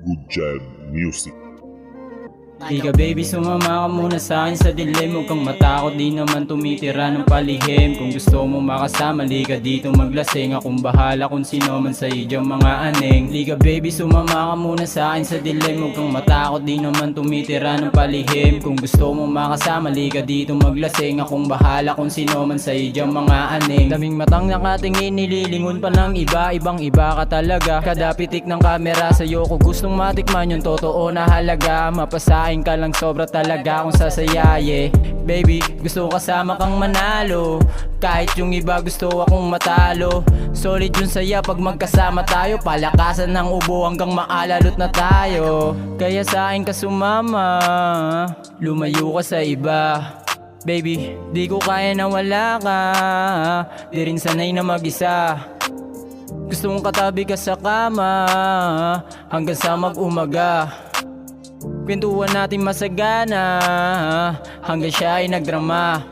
Good Job Music. Di ka baby, sumama ka muna sa akin sa dilim. Huwag kang matakot, di naman tumitira ng palihim. Kung gusto mo makasama, di ka dito maglasing. Akong bahala kung sino man sa iyo mga aneng. Di ka baby, sumama ka muna sa akin sa dilim. Huwag kang matakot, di naman tumitira ng palihim. Kung gusto mo makasama, di ka dito maglasing. Akong bahala kung sino man sa iyo mga aneng. Daming matang nakatingin, nililingon pa ng iba. Ibang iba ka talaga, kada pitik ng kamera sa'yo ko gustong matikman yung totoo na halaga. Mapasain ka lang, sobra talaga akong sasayaye. Baby, gusto ko kasama kang manalo. Kahit yung iba gusto akong matalo. Solid yung saya pag magkasama tayo. Palakasan ng ubo hanggang maalalot na tayo. Kaya sa akin ka sumama, lumayo ka sa iba. Baby, di ko kaya na wala ka. Di rin sanay na mag-isa. Gusto kong katabi ka sa kama hanggang sa mag-umaga. Kwentuhan natin masagana hanggang siya ay nagdrama.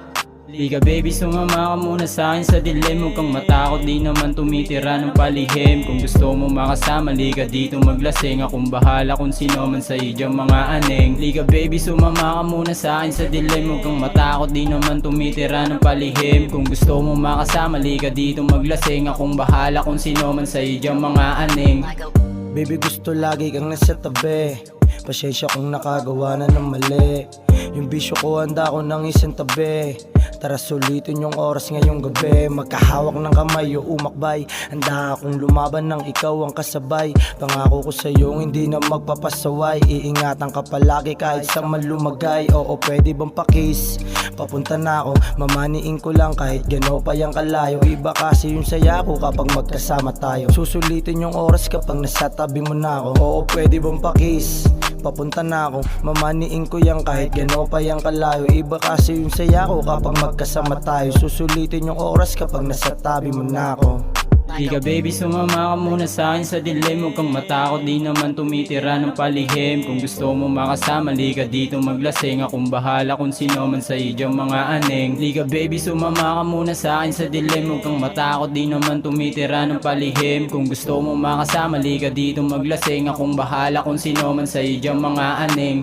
Di ka baby, sumama ka muna sa akin sa dilim. Huwag kang matakot, di naman tumitira ng palihim. Kung gusto mo makasama, di ka dito maglasing. Akong bahala kung sino man sa iyo mga aneng. Di ka baby, sumama ka muna sa akin sa dilim. Huwag kang matakot, di naman tumitira ng palihim. Kung gusto mo makasama, di ka dito maglasing. Akong bahala kung sino man sa iyo mga aneng. Baby, gusto lagi kang nasa tabi. Pasensya kung nakagawa na ng mali. Yung bisyo ko handa ko ng isang tabi. Tara sulitin yung oras ngayong gabi. Magkahawak ng kamay o umakbay. Handa akong lumaban ng ikaw ang kasabay. Pangako ko sa'yo hindi na magpapasaway. Iingatan ka palagi kahit sa malumagay. Oo, pwede bang pakis? Papunta na ako, mamaniin ko lang kahit gano pa yung kalayo. Iba kasi yung saya ko kapag magkasama tayo. Susulitin yung oras kapag nasa tabi mo na ako. Oo, pwede bang pakis? Papunta na ako, mamaniin ko yan kahit gano pa yung kalayo. Iba kasi yung saya ko kapag magkasama tayo. Susulitin yung oras kapag nasa tabi mo na ako. Di ka baby, sumama ka muna sa akin sa dilim. Huwag kang matakot, di naman tumitira ng palihim. Kung gusto mo makasama, di ka dito maglasing. Akong bahala kung sino man sa iyo mga aneng. Di ka baby, sumama ka muna sa akin sa dilim. Huwag kang matakot, di naman tumitira ng palihim. Kung gusto mo makasama, di ka dito maglasing. Akong bahala kung sino man sa iyo mga aneng.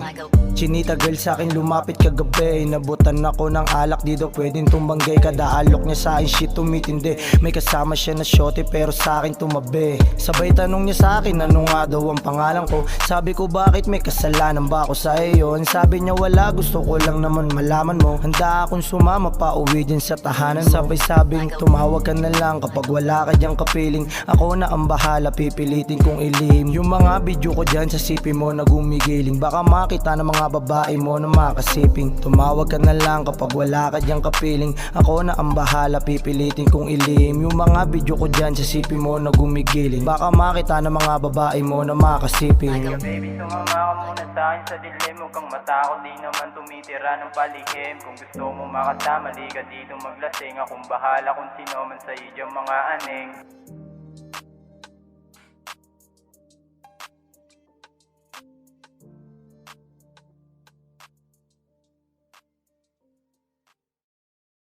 Chinita girl sa'kin lumapit kagabi. Nabutan ako ng alak, di daw pwedeng tumanggay. Kada alok niya sa'kin shit tumitindi. May kasama siya na shorty pero sa'kin tumabi. Sabay tanong niya sa'kin ano nga daw ang pangalan ko. Sabi ko bakit may kasalanan ba ako sa iyo? Sabi niya wala, gusto ko lang naman malaman mo. Handa akong sumama pa uwi din sa tahanan mo. Sabay sabing tumawag ka na lang kapag wala ka diyang kapiling. Ako na ang bahala, pipilitin kong ilihim yung mga video ko dyan sa sipi mo na gumigiling. Baka makita ng mga babae mo na makasiping. Tumawag ka na lang kapag wala ka diyang kapiling. Ako na ang bahala, pipilitin kong ilihim yung mga video ko dyan sa sipi mo na gumigiling. Baka makita ng mga babae mo na makasiping. Baby, sumama ka muna sa akin sa dilim. Huwag kang matakot, di naman tumitira ng palihim. Kung gusto mo makasama, di ka dito maglasing. Akong bahala kung sino man sa iyo mga aneng.